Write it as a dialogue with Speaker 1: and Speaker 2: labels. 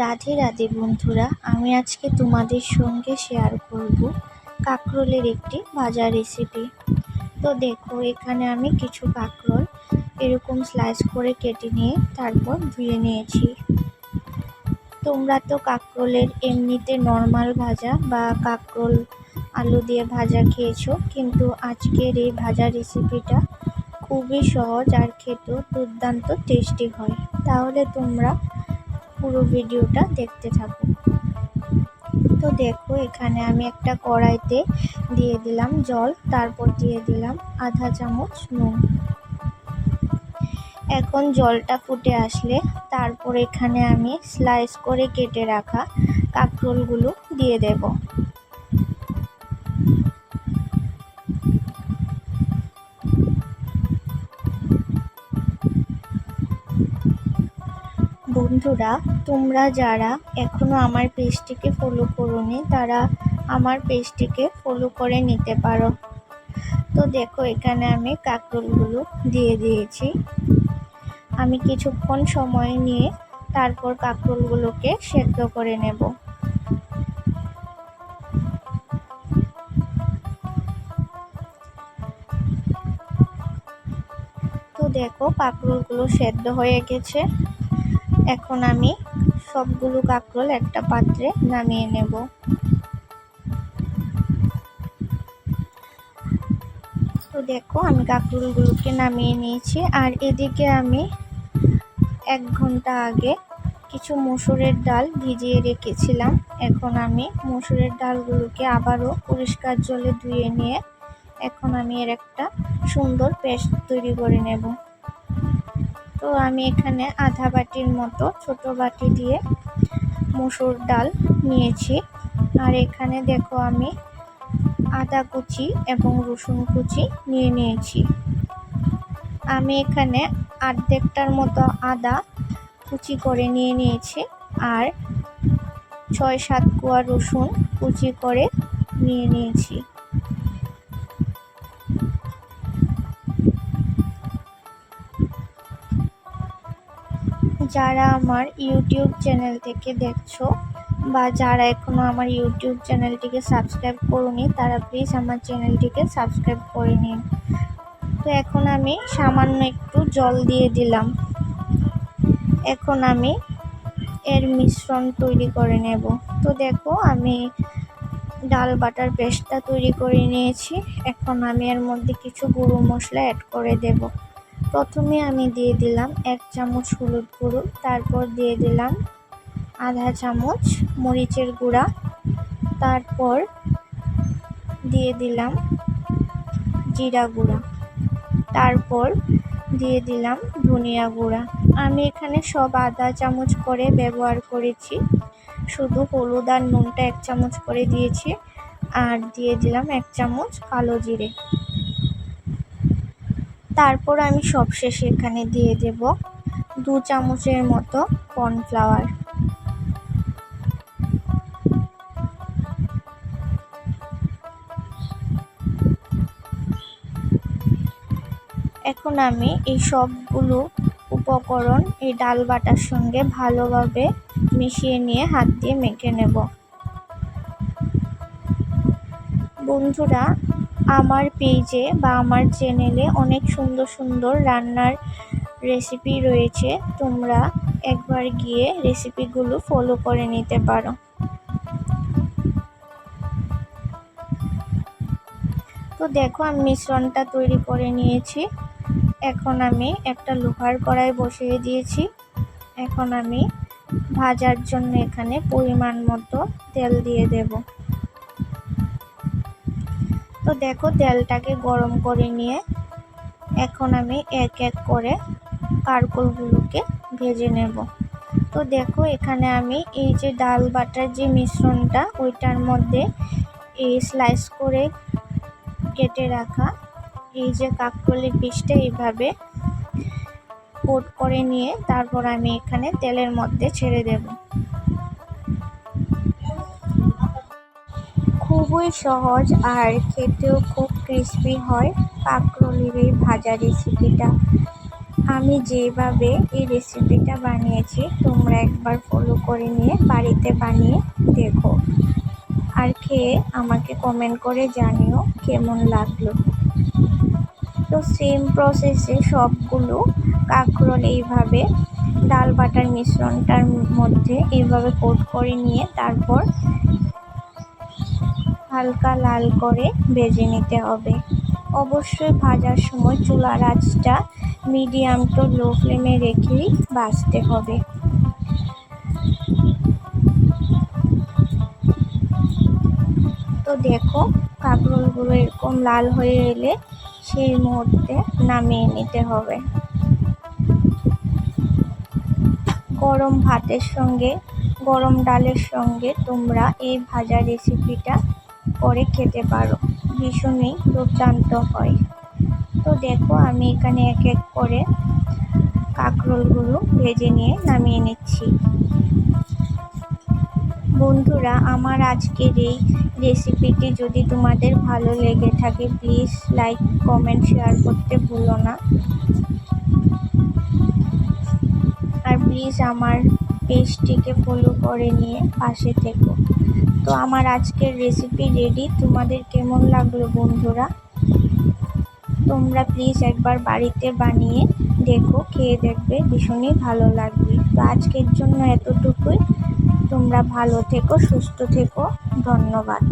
Speaker 1: রাধে রাধে বন্ধুরা, আমি আজকে তোমাদের সঙ্গে শেয়ার করব কাঁকরোলের একটি ভাজা রেসিপি। তো দেখো, এখানে আমি কিছু কাঁকরোল এরকম স্লাইস করে কেটে নিয়ে তারপর ধুয়ে নিয়েছি। তোমরা তো কাঁকরোলের এমনিতে নর্মাল ভাজা বা কাঁকরোল আলু দিয়ে ভাজা খেয়েছো, কিন্তু আজকের এই ভাজা রেসিপিটা খুবই সহজ আর খেতেও দুর্দান্ত টেস্টি হয়। তাহলে তোমরা পুরো ভিডিওটা দেখতে থাকো। তো দেখো, এখানে আমি একটা কড়াইতে দিয়ে দিলাম জল, তারপর দিয়ে দিলাম আধা চামচ নুন। এখন জলটা ফুটে আসলে তারপর এখানে আমি স্লাইস করে কেটে রাখা কাঁকরোলগুলো দিয়ে দেব। বন্ধুরা, তোমরা যারা এখনো আমার পেজটিকে ফলো করোনি তারা আমার পেজটিকে ফলো করে নিতে পারো। তো দেখো, এখানে আমি কাঁকরোলগুলো দিয়ে দিয়েছি। আমি কিছুক্ষণ সময় নিয়ে তারপর কাঁকরোলগুলোকে সেদ্ধ করে নেব। তো দেখো, কাঁকরোলগুলো সেদ্ধ হয়ে গেছে। এখন আমি সবগুলো কাঁকরোল একটা পাত্রে নামিয়ে নেব। তো দেখো, আমি কাঁকরোলগুলোকে নামিয়ে নিয়েছি। আর এদিকে আমি 1 ঘন্টা আগে কিছু মসুরের ডাল ভিজিয়ে রেখেছিলাম। এখন আমি মসুরের ডালগুলোকে আবারও পরিষ্কার জলে ধুয়ে নিয়ে এখন আমি এর একটা সুন্দর পেস্ট তৈরি করে নেব। তো আমি এখানে আধা বাটির মতো ছোট বাটি দিয়ে মসুর ডাল নিয়েছি। আর এখানে দেখো, আমি আদা কুচি এবং রসুন কুচি নিয়ে নিয়েছি। আমি এখানে অর্ধেকটার মতো আদা কুচি করে নিয়ে নিয়েছি আর 6-7 কোয়া রসুন কুচি করে নিয়ে নিয়েছি। যারা আমার ইউটিউব চ্যানেল থেকে দেখছো বা যারা এখনো আমার ইউটিউব চ্যানেলটিকে সাবস্ক্রাইব করোনি তারা প্লিজ আমার চ্যানেলটিকে সাবস্ক্রাইব করে নিন। তো এখন আমি সামান্য একটু জল দিয়ে দিলাম। এখন আমি এর মিশ্রণ তৈরি করে নেব। তো দেখো, আমি ডাল বাটার পেস্টটা তৈরি করে নিয়েছি। এখন আমি এর মধ্যে কিছু গুঁড়ো মশলা অ্যাড করে দেব। প্রথমে আমি দিয়ে দিলাম 1 চামচ হলুদ গুঁড়ো, তারপর দিয়ে দিলাম আধা চামচ মরিচের গুঁড়া, তারপর দিয়ে দিলাম জিরা গুঁড়া, তারপর দিয়ে দিলাম ধনিয়া গুঁড়া। আমি এখানে সব আধা চামচ করে ব্যবহার করেছি, শুধু হলুদ আর নুনটা 1 চামচ করে দিয়েছি। আর দিয়ে দিলাম 1 চামচ কালো জিরে। তারপর আমি সবশেষে এখানে দিয়ে দেব 2 চামচের মতো কর্নফ্লাওয়ার। এখন আমি এই সবগুলো উপকরণ এই ডাল বাটার সঙ্গে ভালোভাবে মিশিয়ে নিয়ে হাত দিয়ে মেখে নেব। বন্ধুরা, আমার পেজে বা আমার চ্যানেলে অনেক সুন্দর সুন্দর রান্নার রেসিপি রয়েছে, তোমরা একবার গিয়ে রেসিপিগুলো ফলো করে নিতে পারো। তো দেখো, আমি মিশ্রণটা তৈরি করে নিয়েছি। এখন আমি একটা লোহার কড়াই বসিয়ে দিয়েছি। এখন আমি ভাজার জন্য এখানে পরিমাণ মতো তেল দিয়ে দেব। তো দেখো, তেলটাকে গরম করে নিয়ে এখন আমি এক এক করে কাঁকরোলগুলোকে ভেজে নেব। তো দেখো, এখানে আমি এই যে ডাল বাটার যে মিশ্রণটা ওইটার মধ্যে এই স্লাইস করে কেটে রাখা এই যে কাঁকরোলের পিসটা এইভাবে কোট করে নিয়ে তারপর আমি এখানে তেলের মধ্যে ছেড়ে দেব। খুবই সহজ আর খেতেও খুব ক্রিস্পি হয় কাঁকরোলের এই ভাজা রেসিপিটা। আমি যেভাবে এই রেসিপিটা বানিয়েছি তোমরা একবার ফলো করে নিয়ে বাড়িতে বানিয়ে দেখো, আর খেয়ে আমাকে কমেন্ট করে জানিও কেমন লাগলো। তো সেম প্রসেসে সবগুলো কাঁকরোল এইভাবে ডাল বাটার মিশ্রণটার মধ্যে এইভাবে কোট করে নিয়ে তারপর হালকা লাল করে ভেজে নিতে হবে। অবশ্যই ভাজার সময় চুলার আঁচটা মিডিয়াম টু লো ফ্লেমে রেখেই ভাজতে হবে। তো দেখো কাঁকরোলগুলো এরকম লাল হয়ে এলে সেই মুহূর্তে নামিয়ে নিতে হবে। গরম ভাতের সঙ্গে গরম ডালের সঙ্গে তোমরা এই ভাজা রেসিপিটা করে খেতে পারো, ভীষণই দুর্দান্ত হয়। তো দেখো আমি এখানে এক এক করে কাঁকরোলগুলো ভেজে নিয়ে নামিয়ে নিচ্ছি। বন্ধুরা, আমার আজকের এই রেসিপিটি যদি তোমাদের ভালো লেগে থাকে প্লিজ লাইক কমেন্ট শেয়ার করতে ভুলো না, আর প্লিজ আমার পেজটিকে ফলো করে নিয়ে পাশে থেকো। তো আমার আজকের রেসিপি রেডি। তোমাদের কেমন লাগলো বন্ধুরা? তোমরা প্লিজ একবার বাড়িতে বানিয়ে দেখো, খেয়ে দেখবে ভীষণই ভালো লাগবে। তো আজকের জন্য এতটুকুই। তোমরা ভালো থেকো, সুস্থ থেকো। ধন্যবাদ।